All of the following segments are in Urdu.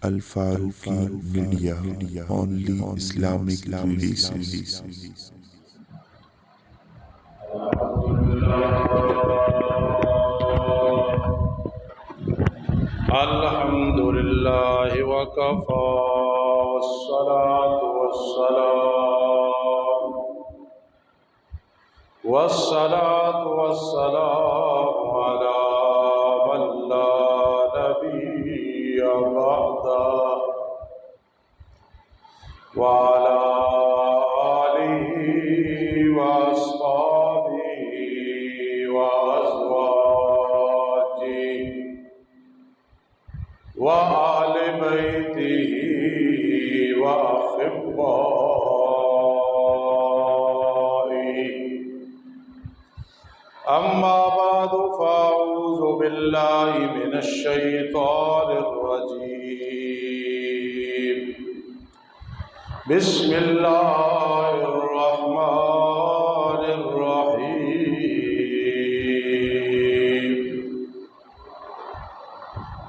Al-Faruqi media, only Islamic releases. الحمد لله وكفى والصلاة والسلام على من لا نبي بعده وعلى آله وأصحابه وأزواجه وآل بيته وأحبائه. أما بعد فأعوذ بالله من الشيطان الرجيم. بسم الله الرحمن الرحيم.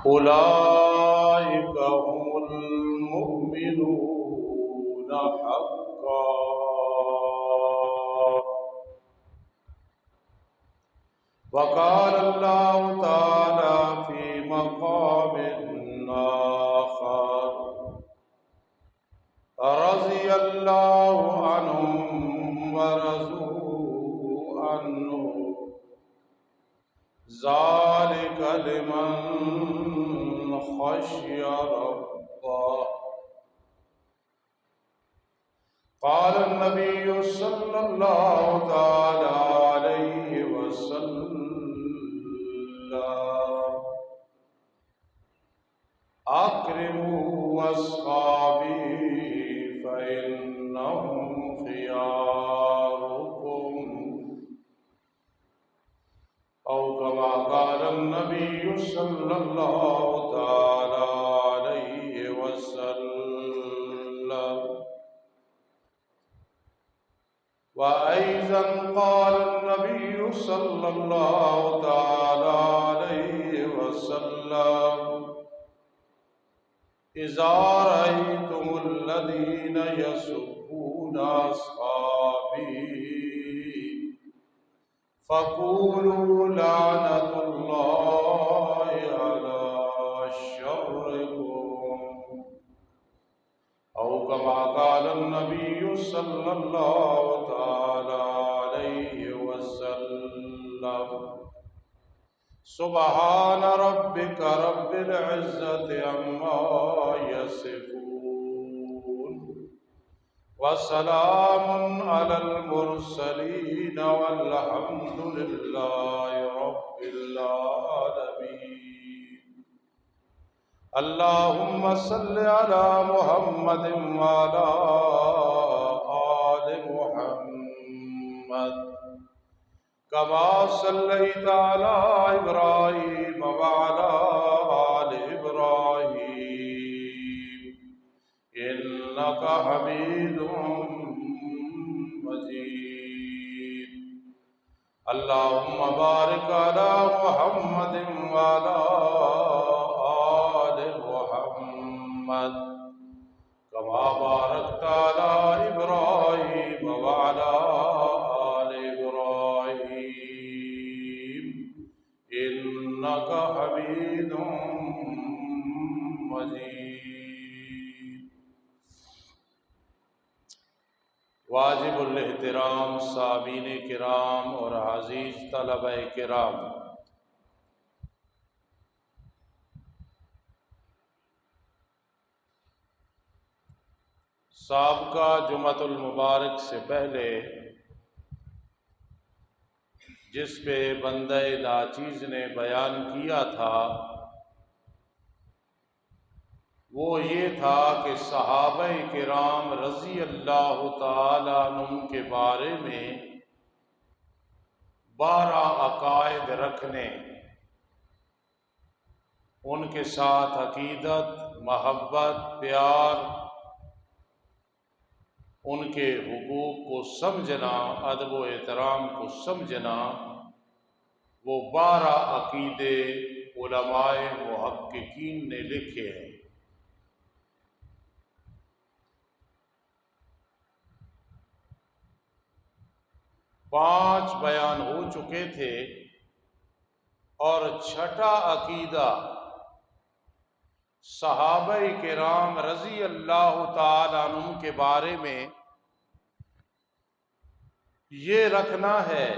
أولئك هم المؤمنون حقا. وقال الله تعالى في مقام آخر: رضي الله عنهم ورضوا عنه ذلك لمن خشي ربه. قال النبي صلى الله تعالى عليه وسلم: أكرموا أصحابي فإنهم خياركم، أو كما قال النبي صلى الله تعالى عليه وسلم. وأيضا قال النبي صلى الله تعالى عليه وسلم: إذا رأيتم الذين يسبون أصحابي فقولوا لعنة الله على شركم، أو كما قال النبي صلى الله تعالى عليه وسلم. سبحان ربك رب العزة عما يصفون، وسلام على المرسلين، والحمد لله رب العالمين. اللهم صل على محمد وعلى آل محمد كما صليت على إبراهيم وعلى آل إبراهيم إنك حميد مجيد. اللهم بارك على محمد وعلى آل محمد كما باركت على إبراهيم وعلى آل إبراهيم إنك حميد مجيد. واجب الاحترام سامعین کرام اور عزیز طلبہ کرام، سابقہ جمعۃ المبارک سے پہلے جس پہ بندہ ناچیز نے بیان کیا تھا وہ یہ تھا کہ صحابہ کرام رضی اللہ تعالیٰ عنہم کے بارے میں 12 عقائد رکھنے، ان کے ساتھ عقیدت، محبت، پیار، ان کے حقوق کو سمجھنا، ادب و احترام کو سمجھنا، وہ 12 عقیدے علماء محققین نے لکھے ہیں۔ پانچ بیان ہو چکے تھے اور چھٹا عقیدہ صحابہ کرام رضی اللہ تعالی عنہم کے بارے میں یہ رکھنا ہے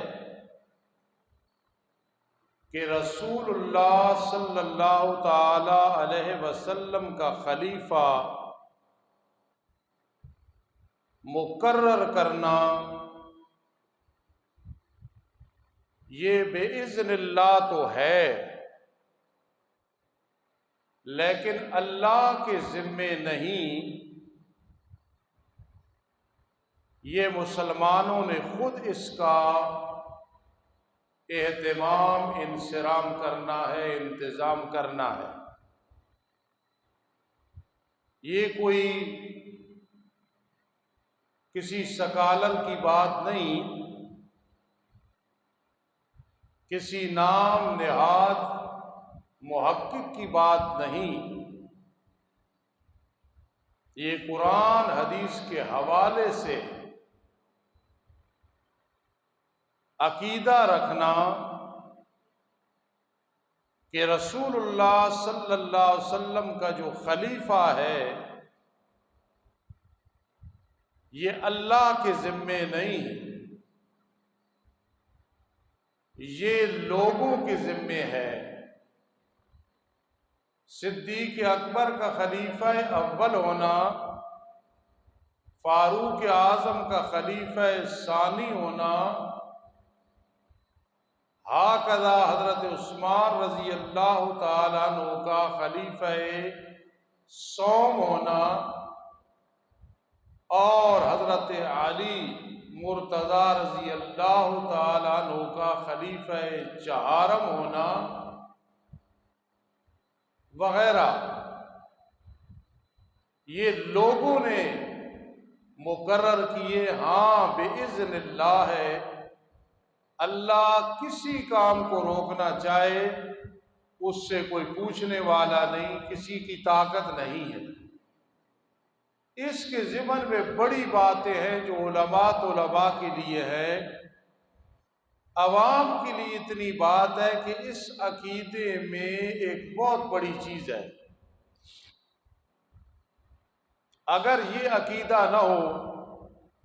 کہ رسول اللہ صلی اللہ تعالی علیہ وسلم کا خلیفہ مقرر کرنا یہ بإذن اللہ تو ہے، لیکن اللہ کے ذمے نہیں، یہ مسلمانوں نے خود اس کا اہتمام انصرام کرنا ہے، انتظام کرنا ہے۔ یہ کوئی کسی سکالر کی بات نہیں، کسی نام نہاد محقق کی بات نہیں، یہ قرآن حدیث کے حوالے سے عقیدہ رکھنا کہ رسول اللہ صلی اللہ علیہ وسلم کا جو خلیفہ ہے یہ اللہ کے ذمے نہیں، یہ لوگوں کے ذمے ہے۔ صدیق اکبر کا خلیفہ اول ہونا، فاروق اعظم کا خلیفہ ثانی ہونا، ہاکذا حضرت عثمان رضی اللہ تعالیٰ عنہ کا خلیفہ سوم ہونا، اور حضرت علی مرتضی رضی اللہ تعالیٰ عنہ کا خلیفہ چہارم ہونا وغیرہ، یہ لوگوں نے مقرر کیے۔ ہاں بإذن اللہ ہے، اللہ کسی کام کو روکنا چاہے اس سے کوئی پوچھنے والا نہیں، کسی کی طاقت نہیں ہے۔ اس کے ضمن میں بڑی باتیں ہیں جو علماء طلباء کے لیے ہے، عوام کے لیے اتنی بات ہے کہ اس عقیدے میں ایک بہت بڑی چیز ہے۔ اگر یہ عقیدہ نہ ہو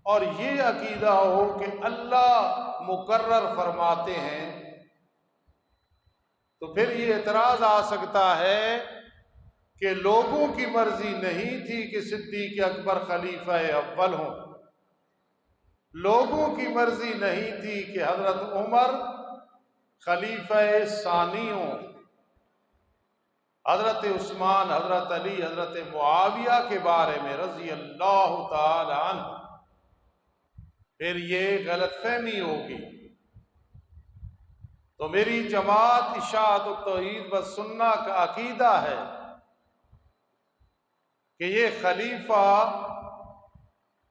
اور یہ عقیدہ ہو کہ اللہ مقرر فرماتے ہیں، تو پھر یہ اعتراض آ سکتا ہے کہ لوگوں کی مرضی نہیں تھی کہ صدیق اکبر خلیفہ اول ہوں، لوگوں کی مرضی نہیں تھی کہ حضرت عمر خلیفہ ثانی ہوں، حضرت عثمان، حضرت علی، حضرت معاویہ کے بارے میں رضی اللہ تعالی عنہ، پھر یہ غلط فہمی ہوگی۔ تو میری جماعت اشاعت التوحید والسنہ کا عقیدہ ہے کہ یہ خلیفہ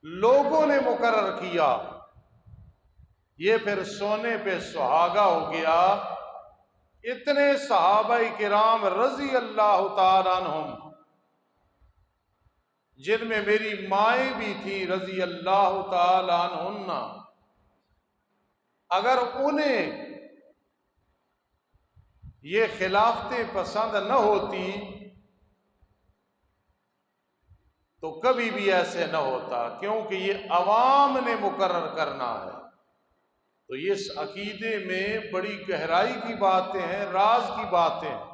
لوگوں نے مقرر کیا، یہ پھر سونے پہ سہاگا ہو گیا۔ اتنے صحابہ کرام رضی اللہ تعالیٰ عنہم، جن میں میری مائیں بھی تھی رضی اللہ تعالیٰ عنہن، اگر انہیں یہ خلافتیں پسند نہ ہوتی تو کبھی بھی ایسے نہ ہوتا، کیونکہ یہ عوام نے مقرر کرنا ہے۔ تو اس عقیدے میں بڑی گہرائی کی باتیں ہیں، راز کی باتیں ہیں۔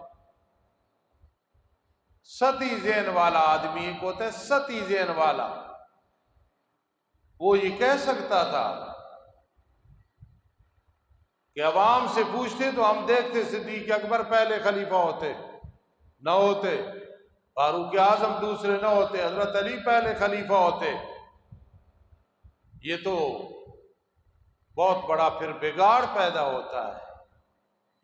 سطحی ذہن والا آدمی ایک ہوتا ہے، سطحی ذہن والا، وہ یہ کہہ سکتا تھا کہ عوام سے پوچھتے تو ہم دیکھتے صدیق اکبر پہلے خلیفہ ہوتے نہ ہوتے، فاروق اعظم دوسرے نہ ہوتے، حضرت علی پہلے خلیفہ ہوتے۔ یہ تو بہت بڑا پھر بگاڑ پیدا ہوتا ہے۔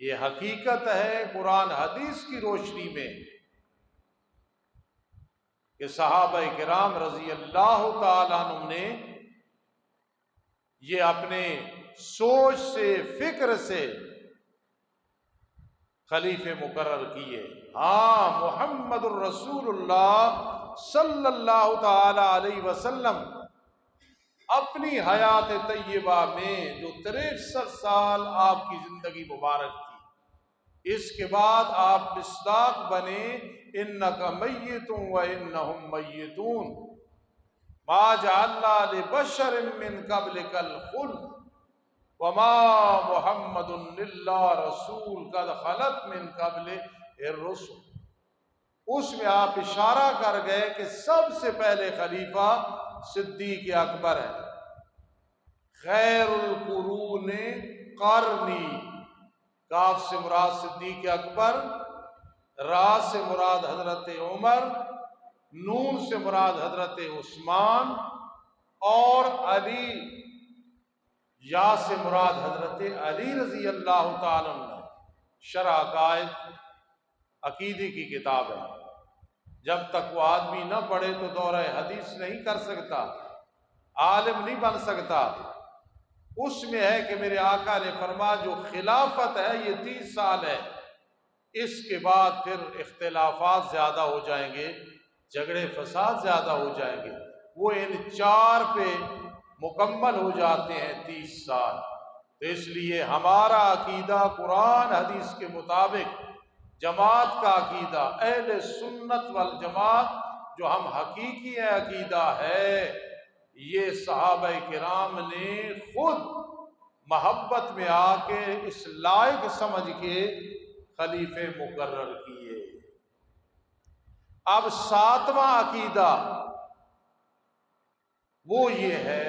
یہ حقیقت ہے قرآن حدیث کی روشنی میں کہ صحابہ کرام رضی اللہ تعالیٰ عنہ نے یہ اپنے سوچ سے، فکر سے خلیفے مقرر کیے۔ ہاں، محمد الرسول اللہ صلی اللہ تعالی علیہ وسلم اپنی حیات طیبہ میں جو 63 سال آپ کی زندگی مبارک تھی، اس کے بعد آپ مصداق بنے، انک میت وانہم میتون، ما جعلنا لبشر من قبلک الخلد وما محمد الا رسول قد خلت من قبل الرسل۔ اس میں آپ اشارہ کر گئے کہ سب سے پہلے خلیفہ صدیق اکبر ہے۔ خیر القرون قرنی، کاف سے مراد صدیق اکبر، را سے مراد حضرت عمر، نون سے مراد حضرت عثمان، اور علی، یا سے مراد حضرت علی رضی اللہ تعالیٰ عنہ۔ شرح عقائد عقیدے کی کتاب ہے، جب تک وہ آدمی نہ پڑھے تو دورہ حدیث نہیں کر سکتا، عالم نہیں بن سکتا۔ اس میں ہے کہ میرے آقا نے فرمایا جو خلافت ہے یہ 30 سال ہے، اس کے بعد پھر اختلافات زیادہ ہو جائیں گے، جھگڑے فساد زیادہ ہو جائیں گے، وہ ان 4 پہ مکمل ہو جاتے ہیں 30 سال۔ تو اس لیے ہمارا عقیدہ قرآن حدیث کے مطابق، جماعت کا عقیدہ، اہل سنت والجماعت جو ہم حقیقی عقیدہ ہے، یہ صحابہ کرام نے خود محبت میں آ کے اس لائق سمجھ کے خلیفے مقرر کیے۔ اب 7واں عقیدہ وہ یہ ہے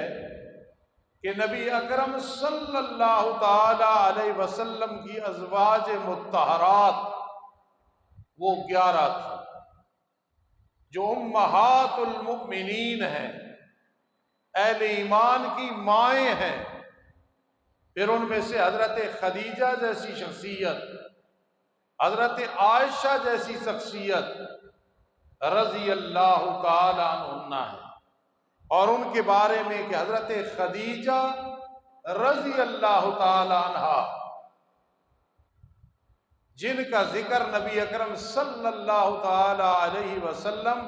کہ نبی اکرم صلی اللہ تعالی علیہ وسلم کی ازواج مطہرات وہ 11 تھیں جو امہات المؤمنین ہیں، اہل ایمان کی مائیں ہیں۔ پھر ان میں سے حضرت خدیجہ جیسی شخصیت، حضرت عائشہ جیسی شخصیت رضی اللہ تعالی عنہ ہے، اور ان کے بارے میں کہ حضرت خدیجہ رضی اللہ تعالی عنہ جن کا ذکر نبی اکرم صلی اللہ تعالی علیہ وسلم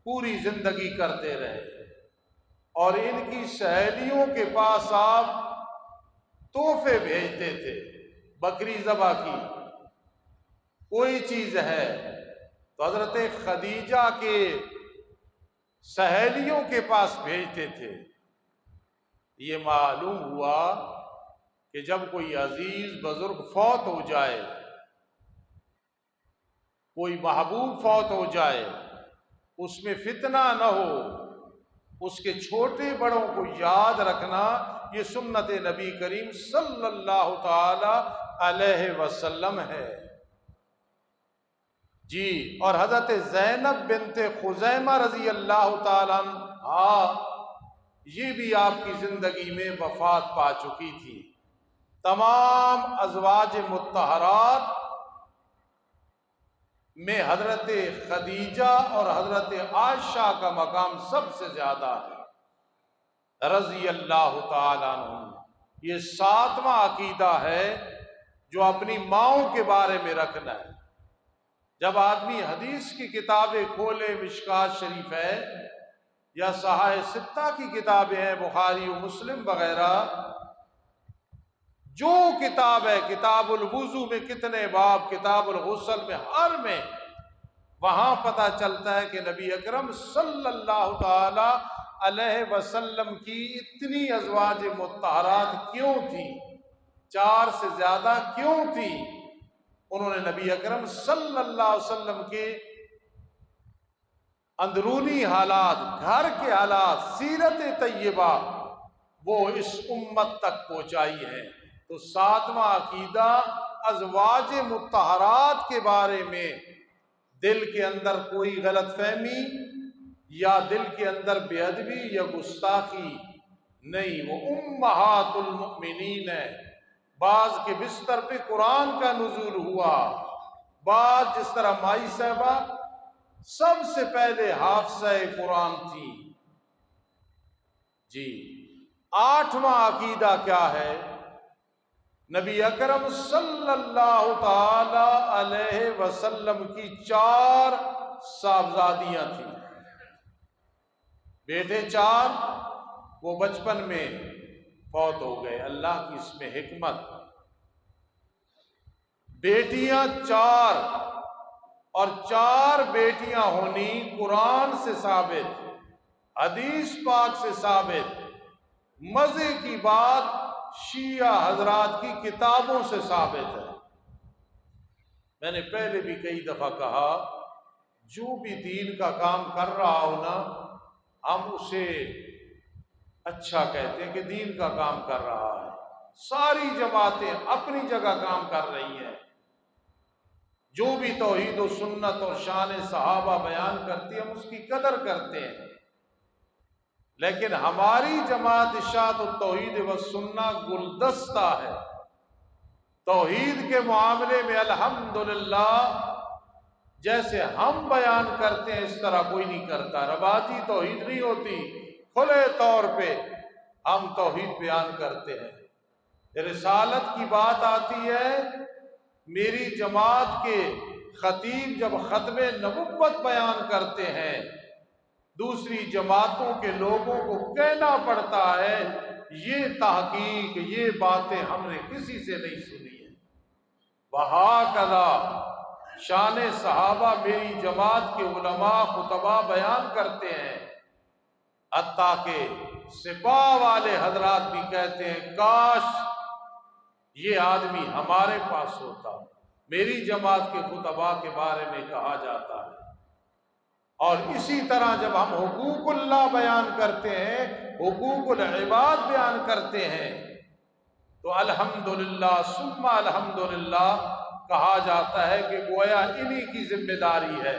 پوری زندگی کرتے رہے، اور ان کی سہیلیوں کے پاس آپ تحفے بھیجتے تھے، بکری ذبح کی کوئی چیز ہے تو حضرت خدیجہ کے سہیلیوں کے پاس بھیجتے تھے۔ یہ معلوم ہوا کہ جب کوئی عزیز بزرگ فوت ہو جائے، کوئی محبوب فوت ہو جائے، اس میں فتنہ نہ ہو، اس کے چھوٹے بڑوں کو یاد رکھنا، یہ سنت نبی کریم صلی اللہ تعالی علیہ وسلم ہے۔ جی، اور حضرت زینب بنت خزیمہ رضی اللہ تعالیٰ عنہ یہ بھی آپ کی زندگی میں وفات پا چکی تھی۔ تمام ازواج مطہرات میں حضرت خدیجہ اور حضرت عائشہ کا مقام سب سے زیادہ ہے رضی اللہ تعالیٰ عنہ۔ یہ 7واں عقیدہ ہے جو اپنی ماؤں کے بارے میں رکھنا ہے۔ جب آدمی حدیث کی کتابیں کھولے، مشکات شریف ہے یا صحاح 6 کی کتابیں ہیں، بخاری و مسلم وغیرہ، جو کتاب ہے، کتاب الوضو میں کتنے باب، کتاب الغسل میں، ہر میں وہاں پتہ چلتا ہے کہ نبی اکرم صلی اللہ تعالی علیہ وسلم کی اتنی ازواج مطہرات کیوں تھی، 4 سے زیادہ کیوں تھی۔ انہوں نے نبی اکرم صلی اللہ علیہ وسلم کے اندرونی حالات، گھر کے حالات، سیرت طیبہ وہ اس امت تک پہنچائی ہے۔ تو 7واں عقیدہ ازواج مطہرات کے بارے میں دل کے اندر کوئی غلط فہمی یا دل کے اندر بے ادبی یا گستاخی نہیں، وہ امہات المؤمنین ہے۔ بعض کے بستر پہ قرآن کا نزول ہوا، بعض جس طرح مائی صاحبہ سب سے پہلے حافظہ قرآن تھی۔ جی، 8واں عقیدہ کیا ہے نبی اکرم صلی اللہ تعالی علیہ وسلم کی 4 صاحبزادیاں تھیں، بیٹے 4، وہ بچپن میں فوت ہو گئے۔ اللہ کی اس میں حکمت، بیٹیاں 4 اور 4 بیٹیاں ہونی قرآن سے ثابت، حدیث پاک سے ثابت، مزے کی بات شیعہ حضرات کی کتابوں سے ثابت ہے۔ میں نے پہلے بھی کئی دفعہ کہا، جو بھی دین کا کام کر رہا ہو نا، ہم اسے اچھا کہتے ہیں کہ دین کا کام کر رہا ہے۔ ساری جماعتیں اپنی جگہ کام کر رہی ہیں، جو بھی توحید و سنت اور شان صحابہ بیان کرتی ہے ہم اس کی قدر کرتے ہیں، لیکن ہماری جماعت اشاعت التوحید والسنہ گلدستہ ہے، توحید کے معاملے میں الحمدللہ جیسے ہم بیان کرتے ہیں اس طرح کوئی نہیں کرتا۔ رباطی توحید نہیں ہوتی، کھلے طور پہ ہم توحید بیان کرتے ہیں۔ رسالت کی بات آتی ہے، میری جماعت کے خطیب جب ختم نبوت بیان کرتے ہیں، دوسری جماعتوں کے لوگوں کو کہنا پڑتا ہے یہ تحقیق، یہ باتیں ہم نے کسی سے نہیں سنی ہیں۔ وَهَكَذَا شان صحابہ میری جماعت کے علماء خطباء بیان کرتے ہیں، حتیٰ کہ سپاہ والے حضرات بھی کہتے ہیں کاش یہ آدمی ہمارے پاس ہوتا۔ میری جماعت کے خطباء کے بارے میں کہا جاتا ہے۔ اور اسی طرح جب ہم حقوق اللہ بیان کرتے ہیں، حقوق العباد بیان کرتے ہیں، تو الحمدللہ ثم الحمدللہ کہا جاتا ہے کہ گویا انہی کی ذمہ داری ہے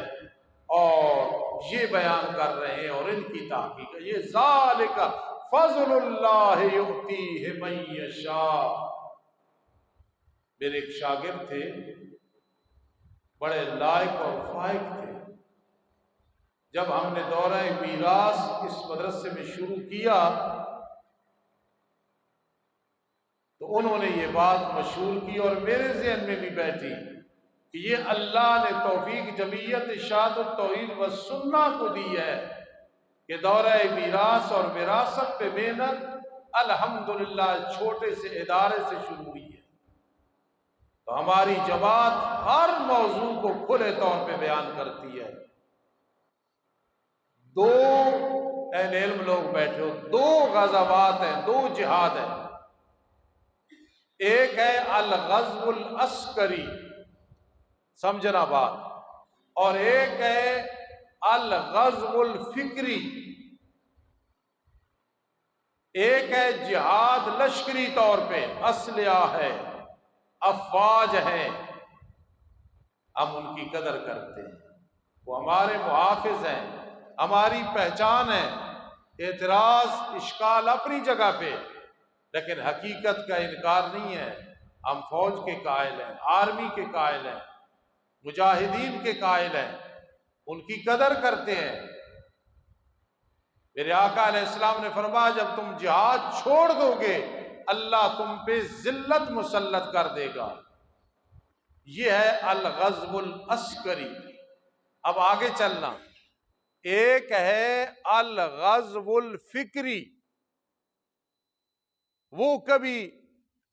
اور یہ بیان کر رہے ہیں اور ان کی تحقیق ہے۔ یہ ذالک فضل اللہ یؤتیہ من یشاء۔ میرے ایک شاگرد تھے، بڑے لائق اور فائق تھے۔ جب ہم نے دورہ میراث اس مدرسے میں شروع کیا تو انہوں نے یہ بات مشہور کی اور میرے ذہن میں بھی بیٹھی کہ یہ اللہ نے توفیق جمعیت اشاعت التوحید والسنہ کو دی ہے کہ دورہ میراث اور وراثت پہ محنت الحمدللہ چھوٹے سے ادارے سے شروع ہوئی ہے۔ تو ہماری جماعت ہر موضوع کو کھلے طور پہ بیان کرتی ہے۔ 2 اہل علم لوگ بیٹھے ہو، 2 غزوات ہیں، 2 جہاد ہیں۔ ایک ہے الغزو العسکری، سمجھنا بات، اور ایک ہے الغزو الفکری۔ ایک ہے جہاد لشکری طور پہ، اسلحہ ہے، افواج ہیں، ہم ان کی قدر کرتے ہیں، وہ ہمارے محافظ ہیں، ہماری پہچان ہے۔ اعتراض اشکال اپنی جگہ پہ، لیکن حقیقت کا انکار نہیں ہے۔ ہم فوج کے قائل ہیں، آرمی کے قائل ہیں، مجاہدین کے قائل ہیں، ان کی قدر کرتے ہیں۔ میرے آقا علیہ السلام نے فرمایا جب تم جہاد چھوڑ دو گے اللہ تم پہ ذلت مسلط کر دے گا۔ یہ ہے الغزو العسکری۔ اب آگے چلنا، ایک ہے الغزو الفکری، وہ کبھی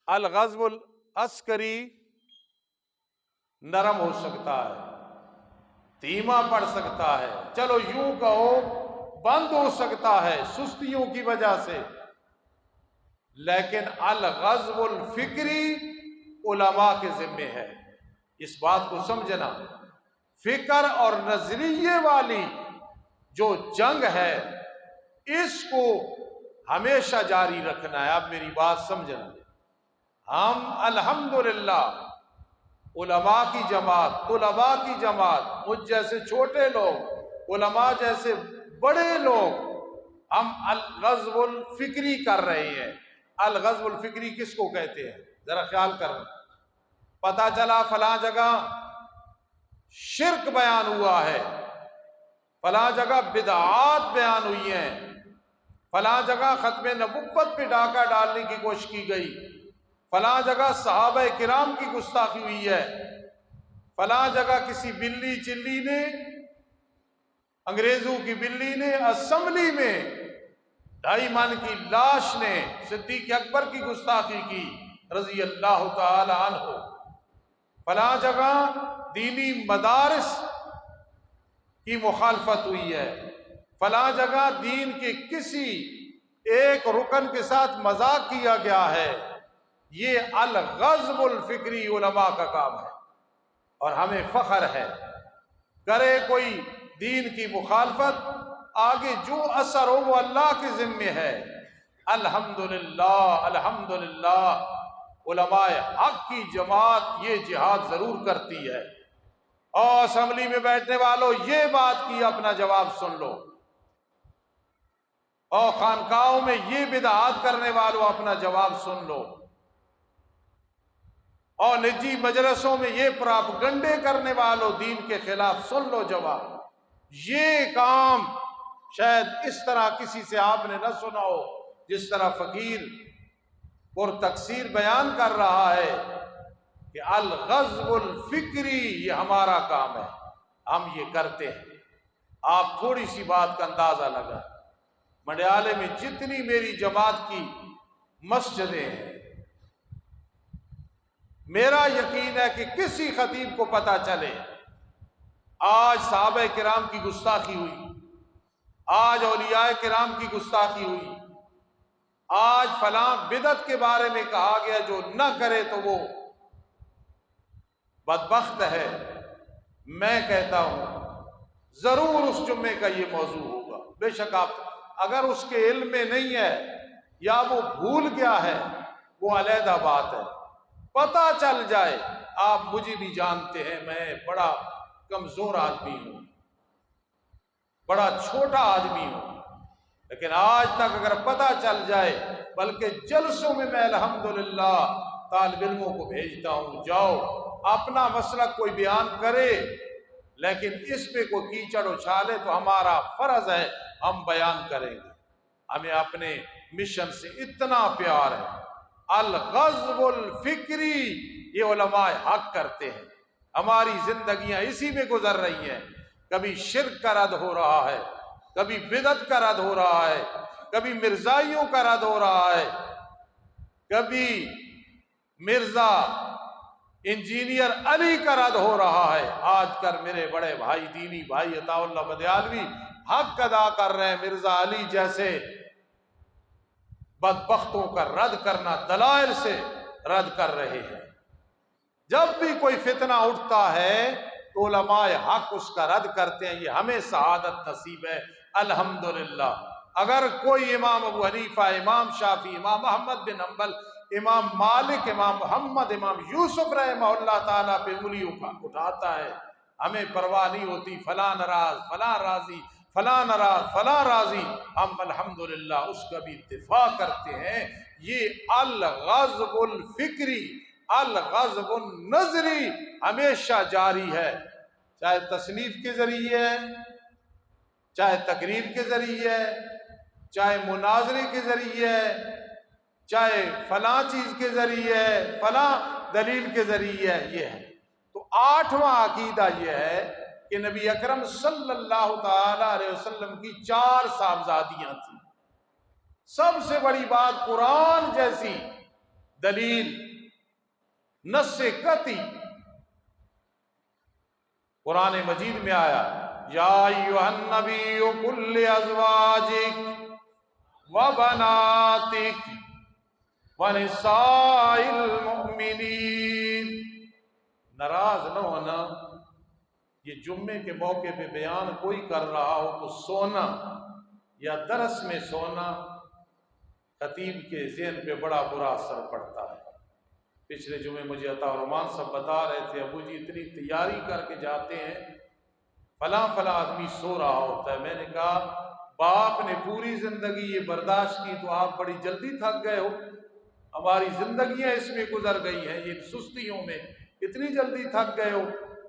الغزو العسکری نرم ہو سکتا ہے، دھیما پڑ سکتا ہے، چلو یوں کہو بند ہو سکتا ہے سستیوں کی وجہ سے، لیکن الغزو الفکری علماء کے ذمے ہے۔ اس بات کو سمجھنا، فکر اور نظریے والی جو جنگ ہے اس کو ہمیشہ جاری رکھنا ہے۔ اب میری بات سمجھنا، ہم الحمدللہ علماء کی جماعت، طلباء کی جماعت، مجھ جیسے چھوٹے لوگ، علماء جیسے بڑے لوگ، ہم الغزو الفکری کر رہے ہیں۔ الغزو الفکری کس کو کہتے ہیں ذرا خیال کرنا۔ پتہ چلا فلاں جگہ شرک بیان ہوا ہے، فلاں جگہ بدعات بیان ہوئی ہیں، فلاں جگہ ختم نبوت پہ ڈاکہ ڈالنے کی کوشش کی گئی، فلاں جگہ صحابہ کرام کی گستاخی ہوئی ہے، فلاں جگہ کسی بلی چلی نے، انگریزوں کی بلی نے اسمبلی میں 2.5 من کی لاش نے صدیق اکبر کی گستاخی کی رضی اللہ تعالی عنہ۔ فلاں جگہ دینی مدارس کی مخالفت ہوئی ہے، فلاں جگہ دین کے کسی ایک رکن کے ساتھ مذاق کیا گیا ہے۔ یہ الغضب الفکری علماء کا کام ہے، اور ہمیں فخر ہے۔ کرے کوئی دین کی مخالفت، آگے جو اثر ہو وہ اللہ کے ذمے ہے۔ الحمدللہ الحمدللہ علماء حق کی جماعت یہ جہاد ضرور کرتی ہے۔ اور اسمبلی میں بیٹھنے والوں یہ بات کی اپنا جواب سن لو، اور خانقاہوں میں یہ بدعات کرنے والوں اپنا جواب سن لو، اور نجی مجلسوں میں یہ پراپگنڈے کرنے والوں دین کے خلاف سن لو جواب۔ یہ کام شاید اس طرح کسی سے آپ نے نہ سنا ہو جس طرح فقیر پر تقصیر بیان کر رہا ہے کہ الغضب الفکری یہ ہمارا کام ہے، ہم یہ کرتے ہیں۔ آپ تھوڑی سی بات کا اندازہ لگا، مڈیالے میں جتنی میری جماعت کی مسجدیں ہیں، میرا یقین ہے کہ کسی خطیب کو پتہ چلے آج صحابہ کرام کی گستاخی ہوئی، آج اولیاء کرام کی گستاخی ہوئی، آج فلاں بدعت کے بارے میں کہا گیا جو نہ کرے تو وہ بدبخت ہے، میں کہتا ہوں ضرور اس جمعے کا یہ موضوع ہوگا۔ بے شک آپ اگر اس کے علم میں نہیں ہے یا وہ بھول گیا ہے وہ علیحدہ بات ہے، پتہ چل جائے۔ آپ مجھے بھی جانتے ہیں، میں بڑا کمزور آدمی ہوں، بڑا چھوٹا آدمی ہوں، لیکن آج تک اگر پتہ چل جائے، بلکہ جلسوں میں الحمدللہ طالب علموں کو بھیجتا ہوں، جاؤ اپنا مسلک کوئی بیان کرے، لیکن اس پہ کوئی کیچڑ اچھالے تو ہمارا فرض ہے ہم بیان کریں گے۔ ہمیں اپنے مشن سے اتنا پیار ہے۔ الغضب الفکری یہ علماء حق کرتے ہیں، ہماری زندگیاں اسی میں گزر رہی ہیں۔ کبھی شرک کا رد ہو رہا ہے، کبھی بدعت کا رد ہو رہا ہے، کبھی مرزائیوں کا رد ہو رہا ہے، کبھی مرزا انجینئر علی کا رد ہو رہا ہے۔ آج کل میرے بڑے بھائی دینی بھائی عطا اللہ بدیالوی حق ادا کر رہے ہیں، مرزا علی جیسے بدبختوں کا رد کرنا دلائل سے رد کر رہے ہیں۔ جب بھی کوئی فتنہ اٹھتا ہے تو علماء حق اس کا رد کرتے ہیں، یہ ہمیں سعادت نصیب ہے الحمدللہ۔ اگر کوئی امام ابو حنیفہ، امام شافعی، امام احمد بن حنبل، امام مالک، امام محمد، امام یوسف رحمہ اللہ تعالیٰ پہ انگلیوں کا اٹھاتا ہے، ہمیں پرواہ نہیں ہوتی فلاں ناراض، فلاں راضی، فلاں ناراض، فلاں راضی، ہم الحمدللہ اس کا بھی دفاع کرتے ہیں۔ یہ الغضب الفکری، الغضب النظری ہمیشہ جاری ہے، چاہے تصنیف کے ذریعے ہے، چاہے تقریر کے ذریعے ہے، چاہے مناظرے کے ذریعے ہے، چاہے فلاں چیز کے ذریعے ہے، فلاں دلیل کے ذریعے ہے، یہ ہے۔ تو 8واں عقیدہ یہ ہے کہ نبی اکرم صلی اللہ تعالی علیہ وسلم کی 4 صاحبزادیاں تھیں۔ سب سے بڑی بات قرآن جیسی دلیل، نص قطعی قرآن مجید میں آیا، یا ایھا النبی قل لازواجک وبناتک ونساء المؤمنین۔ ناراض نہ ہونا، یہ جمعے کے موقع پہ بیان کوئی کر رہا ہو تو سونا یا درس میں سونا خطیب کے ذہن پہ بڑا برا اثر پڑتا ہے۔ پچھلے جمعے مجھے عطا الرحمان صاحب بتا رہے تھے، ابو جی اتنی تیاری کر کے جاتے ہیں، فلاں فلاں آدمی سو رہا ہوتا ہے۔ میں نے کہا باپ نے پوری زندگی یہ برداشت کی تو آپ بڑی جلدی تھک گئے ہو، ہماری زندگیاں اس میں گزر گئی ہیں، یہ سستیوں میں اتنی جلدی تھک گئے ہو،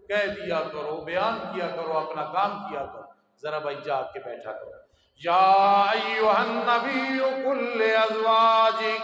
کہہ دیا کرو، بیان کیا کرو، اپنا کام کیا کرو، ذرا بھائی جاگ کے بیٹھا کرو۔ یا ایھا النبی قل لازواجک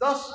10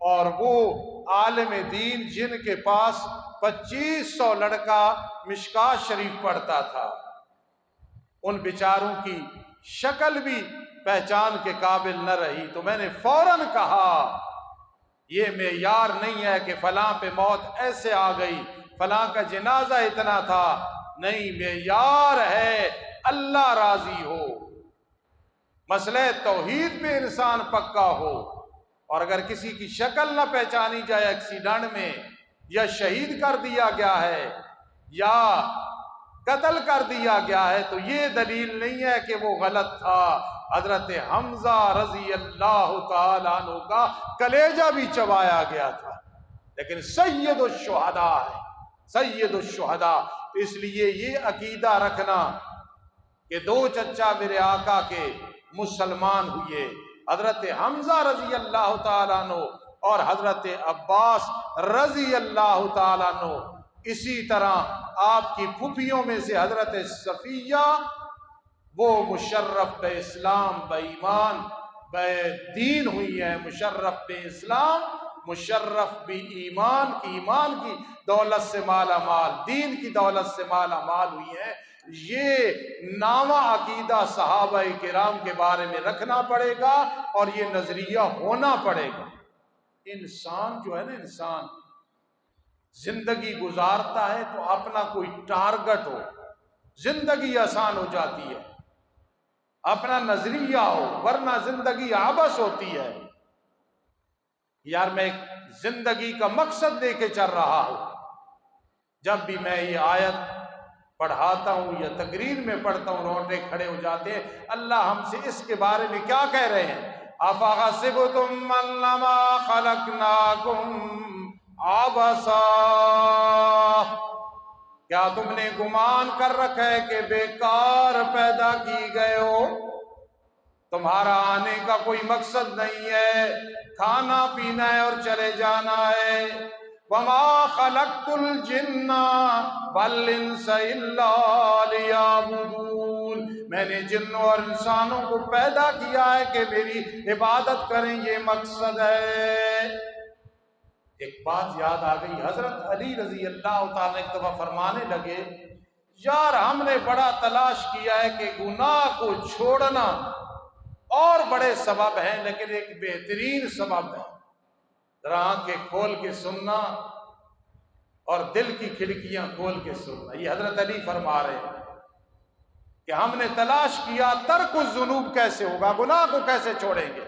اور وہ عالم دین جن کے پاس 2500 لڑکا مشکات شریف پڑھتا تھا، ان بیچاروں کی شکل بھی پہچان کے قابل نہ رہی، تو میں نے فوراً کہا یہ معیار نہیں ہے کہ فلاں پہ موت ایسے آ گئی، فلاں کا جنازہ اتنا تھا، نہیں، معیار ہے اللہ راضی ہو، مسئلہ توحید پہ انسان پکا ہو، اور اگر کسی کی شکل نہ پہچانی جائے ایکسیڈنٹ میں، یا شہید کر دیا گیا ہے یا قتل کر دیا گیا ہے، تو یہ دلیل نہیں ہے کہ وہ غلط تھا۔ حضرت حمزہ رضی اللہ تعالی عنہ کا کلیجہ بھی چبایا گیا تھا، لیکن سید الشہداء ہے، سید الشہداء۔ اس لیے یہ عقیدہ رکھنا کہ دو چچا میرے آقا کے مسلمان ہوئے، حضرت حمزہ رضی اللہ تعالیٰ عنہ اور حضرت عباس رضی اللہ تعالیٰ عنہ، اسی طرح آپ کی پھوپھیوں میں سے حضرت صفیہ، وہ مشرف بے اسلام بے ایمان بے دین ہوئی ہے، مشرف بے اسلام مشرف بھی ایمان کی دولت سے مالا مال، دین کی دولت سے مالا مال ہوئی ہے۔ یہ نامہ عقیدہ صحابہ کرام کے بارے میں رکھنا پڑے گا، اور یہ نظریہ ہونا پڑے گا۔ انسان جو ہے نا، انسان زندگی گزارتا ہے تو اپنا کوئی ٹارگٹ ہو، زندگی آسان ہو جاتی ہے، اپنا نظریہ ہو، ورنہ زندگی عبث ہوتی ہے۔ یار میں ایک زندگی کا مقصد لے کے چل رہا ہوں، جب بھی میں یہ آیت پڑھاتا ہوں یا تقریر میں پڑھتا ہوں روٹے کھڑے ہو جاتے ہیں۔ اللہ ہم سے اس کے بارے میں کیا کہہ رہے ہیں؟ أَفَحَسِبْتُمْ أَنَّمَا خَلَقْنَاكُمْ عَبَثًا، کیا تم نے گمان کر رکھا ہے کہ بیکار پیدا کی گئے ہو؟ تمہارا آنے کا کوئی مقصد نہیں ہے، کھانا پینا ہے اور چلے جانا ہے۔ وَمَا خَلَقْتُ الْجِنَّ وَالْإِنسَ إِلَّا لِيَعْبُدُونَ، میں نے جنوں اور انسانوں کو پیدا کیا ہے کہ میری عبادت کریں، یہ مقصد ہے۔ ایک بات یاد آ گئی، حضرت علی رضی اللہ تعالیٰ ایک دفعہ فرمانے لگے، یار ہم نے بڑا تلاش کیا ہے کہ گناہ کو چھوڑنا اور بڑے سبب ہیں، لیکن ایک بہترین سبب ہے ذرا آنکھیں کھول کے سننا اور دل کی کھڑکیاں کھول کے سننا۔ یہ حضرت علی فرما رہے ہیں کہ ہم نے تلاش کیا ترک الذنوب کیسے ہوگا، گناہ کو کیسے چھوڑیں گے۔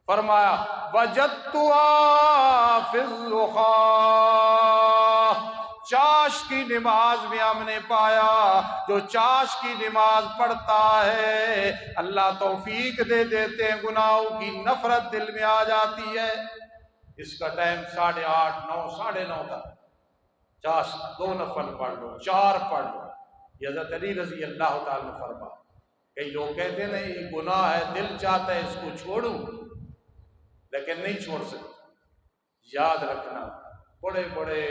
فرمایا وجدتها فی الرخاء، چاش کی نماز میں ہم نے پایا، جو چاش کی نماز پڑھتا ہے اللہ توفیق دے دیتے ہیں، گناہوں کی نفرت دل میں آ جاتی ہے۔ اس کا ٹائم 8:30 9 9:30 تک، چاش 2 نفل پڑھ لو، 4 پڑھ لو۔ یہ حضرت علی رضی اللہ تعالیٰ نے فرمایا۔ کئی لوگ کہتے ہیں نہیں یہ گناہ ہے، دل چاہتا ہے اس کو چھوڑوں لیکن نہیں چھوڑ سکتا۔ یاد رکھنا، بڑے بڑے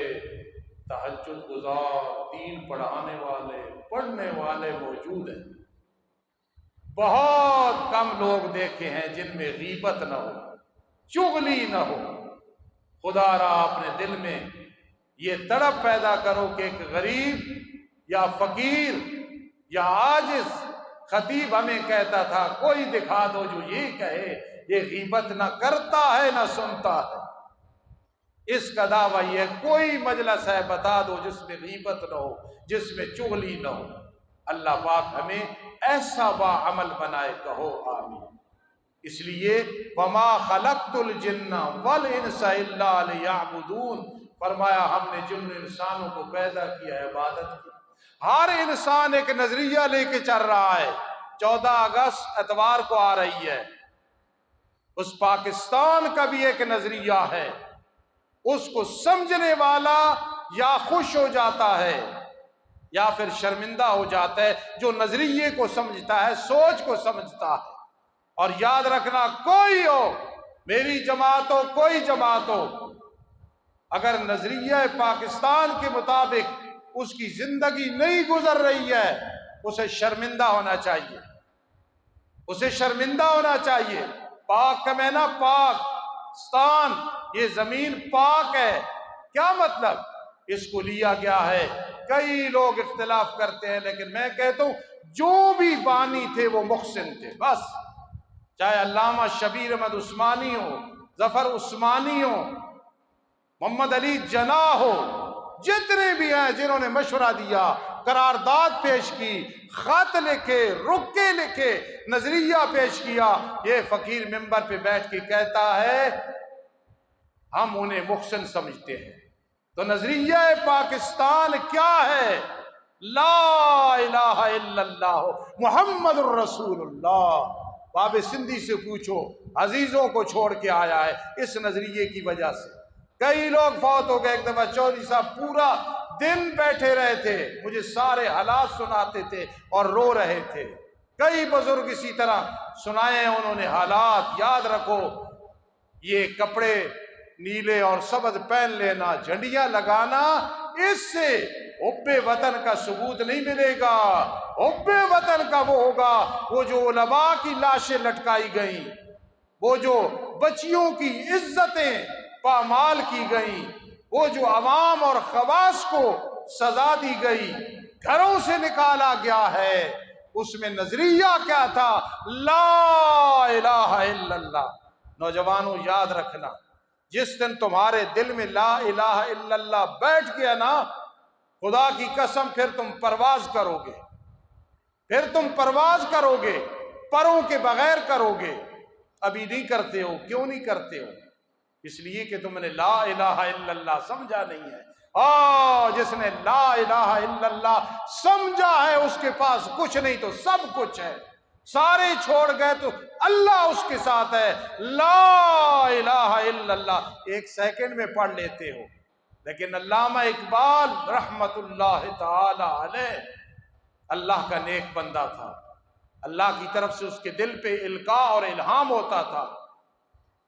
تہجد گزار، دین پڑھانے والے، پڑھنے والے موجود ہیں، بہت کم لوگ دیکھے ہیں جن میں غیبت نہ ہو، چغلی نہ ہو۔ خدا را اپنے دل میں یہ تڑپ پیدا کرو کہ ایک غریب یا فقیر یا عاجز، خطیب ہمیں کہتا تھا کوئی دکھا دو جو یہ کہے یہ غیبت نہ کرتا ہے نہ سنتا ہے۔ اس کا دعویٰ یہ کوئی مجلس ہے بتا دو جس میں غیبت نہ ہو، جس میں چغلی نہ ہو۔ اللہ پاک ہمیں ایسا باعمل بنائے، کہو آمین۔ اس لیے وما خلقت الجن والانس الا لیعبدون، فرمایا ہم نے جن انسانوں کو پیدا کیا ہے عبادت کی۔ ہر انسان ایک نظریہ لے کے چل رہا ہے۔ 14 اگست اتوار کو آ رہی ہے، اس پاکستان کا بھی ایک نظریہ ہے، اس کو سمجھنے والا یا خوش ہو جاتا ہے یا پھر شرمندہ ہو جاتا ہے، جو نظریے کو سمجھتا ہے، سوچ کو سمجھتا ہے۔ اور یاد رکھنا، کوئی ہو، میری جماعت ہو، کوئی جماعت ہو، اگر نظریہ پاکستان کے مطابق اس کی زندگی نہیں گزر رہی ہے، اسے شرمندہ ہونا چاہیے، اسے شرمندہ ہونا چاہیے۔ پاک کا معنی پاکستان، یہ زمین پاک ہے۔ کیا مطلب؟ اس کو لیا گیا ہے، کئی لوگ اختلاف کرتے ہیں، لیکن میں کہتا ہوں جو بھی بانی تھے وہ محسن تھے، بس، چاہے علامہ شبیر احمد عثمانی ہو، ظفر عثمانی ہو، محمد علی جناح ہو، جتنے بھی ہیں جنہوں نے مشورہ دیا، قرارداد پیش کی، خط لکھے، رکے لکھے، نظریہ پیش کیا، یہ فقیر ممبر پہ بیٹھ کے کہتا ہے ہم انہیں محسن سمجھتے ہیں۔ تو نظریہ پاکستان کیا ہے؟ لا الہ الا اللہ محمد الرسول اللہ۔ باب سندھی سے پوچھو، عزیزوں کو چھوڑ کے آیا ہے اس نظریے کی وجہ سے۔ کئی لوگ فوت ہو گئے، ایک دفعہ چودھری صاحب پورا دن بیٹھے رہے تھے، مجھے سارے حالات سناتے تھے اور رو رہے تھے۔ کئی بزرگ اسی طرح سنائے ہیں انہوں نے حالات۔ یاد رکھو، یہ کپڑے نیلے اور سبز پہن لینا، جھنڈیاں لگانا، اس سے حب وطن کا ثبوت نہیں ملے گا۔ حب وطن کا وہ ہوگا وہ جو علماء کی لاشیں لٹکائی گئیں، وہ جو بچیوں کی عزتیں پامال کی گئیں، وہ جو عوام اور خواص کو سزا دی گئی، گھروں سے نکالا گیا ہے، اس میں نظریہ کیا تھا؟ لا الہ الا اللہ۔ نوجوانوں یاد رکھنا، جس دن تمہارے دل میں لا الہ الا اللہ بیٹھ گیا نا، خدا کی قسم پھر تم پرواز کرو گے، پھر تم پرواز کرو گے، پروں کے بغیر کرو گے۔ ابھی نہیں کرتے ہو، کیوں نہیں کرتے ہو؟ اس لیے کہ تم نے لا الہ الا اللہ سمجھا نہیں ہے۔ جس نے لا الہ الا اللہ سمجھا ہے اس کے پاس کچھ نہیں تو سب کچھ ہے۔ سارے چھوڑ گئے تو اللہ اس کے ساتھ ہے۔ لا الہ الا اللہ ایک سیکنڈ میں پڑھ لیتے ہو، لیکن علامہ اقبال رحمت اللہ تعالی علیہ اللہ کا نیک بندہ تھا، اللہ کی طرف سے اس کے دل پہ القاء اور الہام ہوتا تھا۔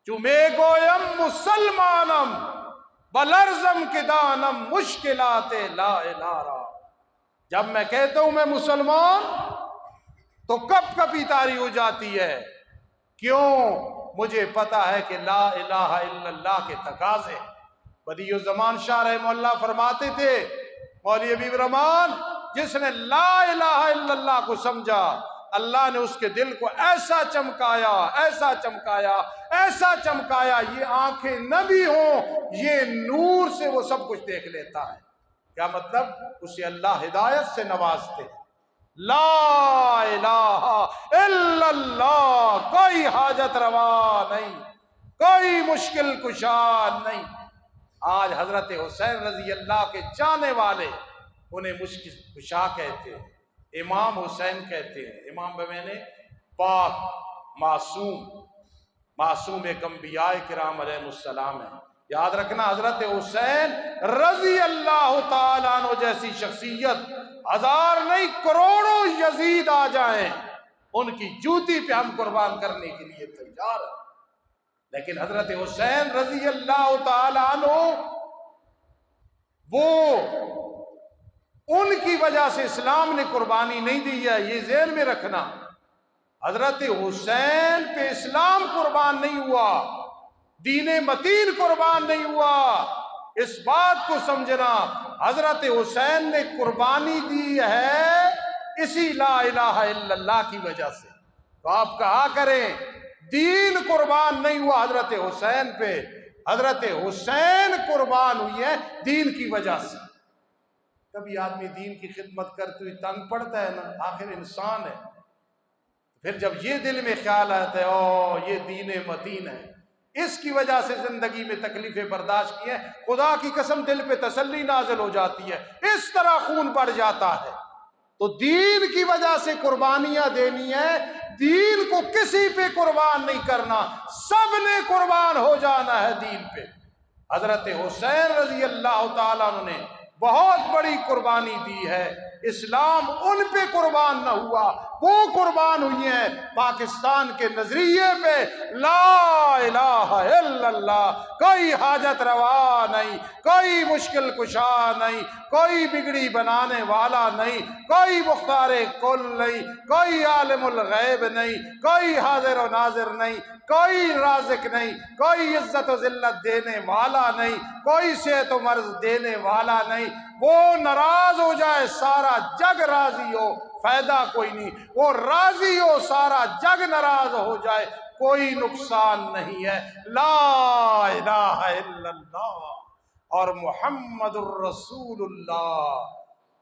چمے گویم مسلمانم بلرزم کے دانم مشکلات لا الہ را۔ جب میں کہتا ہوں میں مسلمان تو کب کبھی تاری ہو جاتی ہے، کیوں؟ مجھے پتا ہے کہ لا الہ الا اللہ کے تقاضے۔ بدیع الزمان شاہ رحمہ اللہ فرماتے تھے، مولوی حبیب رحمان، جس نے لا الہ الا اللہ کو سمجھا، اللہ نے اس کے دل کو ایسا چمکایا، ایسا چمکایا، ایسا چمکایا، یہ آنکھیں نہ بھی ہوں، یہ نور سے وہ سب کچھ دیکھ لیتا ہے۔ کیا مطلب؟ اسے اللہ ہدایت سے نوازتے ہیں۔ لا الہ الا اللہ، کوئی حاجت روا نہیں، کوئی مشکل کشا نہیں۔ آج حضرت حسین رضی اللہ کے چاہنے والے انہیں مشکل کشا کہتے ہیں، امام حسین کہتے ہیں۔ امام بمینے پاک معصوم ایک انبیاء کرام علیہ السلام ہیں۔ یاد رکھنا، حضرت حسین رضی اللہ تعالیٰ عنہ جیسی شخصیت ہزار نہیں کروڑوں یزید آ جائیں، ان کی جوتی پہ ہم قربان کرنے کے لیے تیار ہیں، لیکن حضرت حسین رضی اللہ تعالیٰ عنہ وہ ان کی وجہ سے اسلام نے قربانی نہیں دی ہے، یہ ذہن میں رکھنا۔ حضرت حسین پہ اسلام قربان نہیں ہوا، دین متین قربان نہیں ہوا۔ اس بات کو سمجھنا، حضرت حسین نے قربانی دی ہے اسی لا الہ الا اللہ کی وجہ سے۔ تو آپ کہا کریں دین قربان نہیں ہوا حضرت حسین پہ، حضرت حسین قربان ہوئی ہے دین کی وجہ سے۔ کبھی آدمی دین کی خدمت کرتے ہوئے تنگ پڑتا ہے نا، آخر انسان ہے، پھر جب یہ دل میں خیال آتا ہے او یہ دین متین ہے، اس کی وجہ سے زندگی میں تکلیفیں برداشت کی ہیں، خدا کی قسم دل پہ تسلی نازل ہو جاتی ہے، اس طرح خون بڑھ جاتا ہے۔ تو دین کی وجہ سے قربانیاں دینی ہے، دین کو کسی پہ قربان نہیں کرنا، سب نے قربان ہو جانا ہے دین پہ۔ حضرت حسین رضی اللہ تعالیٰ عنہ نے بہت بڑی قربانی دی ہے، اسلام ان پہ قربان نہ ہوا، وہ قربان ہوئی ہیں پاکستان کے نظریے پہ۔ لا الہ الا اللہ، کوئی حاجت روا نہیں، کوئی مشکل کشا نہیں، کوئی بگڑی بنانے والا نہیں، کوئی مختار کل نہیں، کوئی عالم الغیب نہیں، کوئی حاضر و ناظر نہیں، کوئی رازق نہیں، کوئی عزت و ذلت دینے والا نہیں، کوئی صحت و مرض دینے والا نہیں۔ وہ ناراض ہو جائے سارا جگ راضی ہو، فائدہ کوئی نہیں، وہ راضی ہو سارا جگ ناراض ہو جائے، کوئی نقصان نہیں ہے۔ لا الہ الا اللہ اور محمد الرسول اللہ۔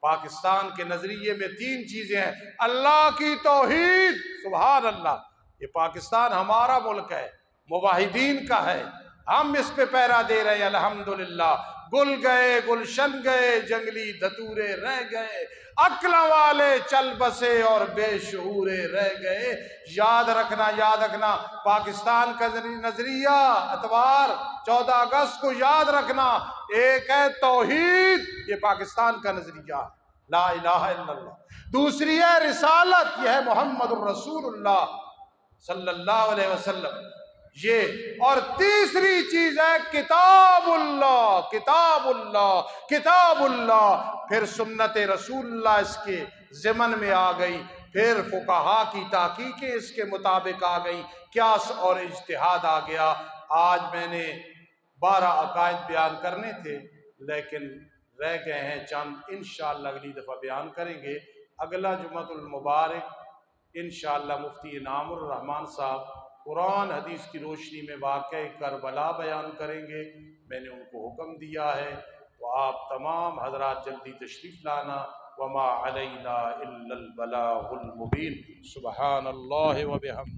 پاکستان کے نظریے میں تین چیزیں ہیں: اللہ کی توحید، سبحان اللہ، یہ پاکستان ہمارا ملک ہے، موحدین کا ہے، ہم اس پہ پیرا دے رہے ہیں الحمدللہ۔ گل گئے گلشن گئے، جنگلی دھتورے رہ گئے، عقل والے چل بسے اور بے شعورے رہ گئے۔ یاد رکھنا پاکستان کا نظریہ اتوار 14 اگست کو یاد رکھنا، ایک ہے توحید، یہ پاکستان کا نظریہ، لا الہ الا اللہ۔ دوسری ہے رسالت، یہ ہے محمد الرسول اللہ صلی اللہ علیہ وسلم، یہ۔ اور تیسری چیز ہے کتاب اللہ، کتاب اللہ، کتاب اللہ۔ پھر سنت رسول اللہ اس کے ضمن میں آ گئی، پھر فقہا کی تحقیقیں اس کے مطابق آ گئی، قیاس اور اجتہاد آ گیا۔ آج میں نے 12 عقائد بیان کرنے تھے لیکن رہ گئے ہیں چند، انشاءاللہ اگلی دفعہ بیان کریں گے۔ اگلا جمعۃ المبارک انشاءاللہ مفتی انعام الرحمن صاحب قرآن حدیث کی روشنی میں واقعہ کربلا بیان کریں گے، میں نے ان کو حکم دیا ہے، تو آپ تمام حضرات جلدی تشریف لانا۔ وما علینا الا البلاغ المبین۔ سبحان اللہ و بحمدہ۔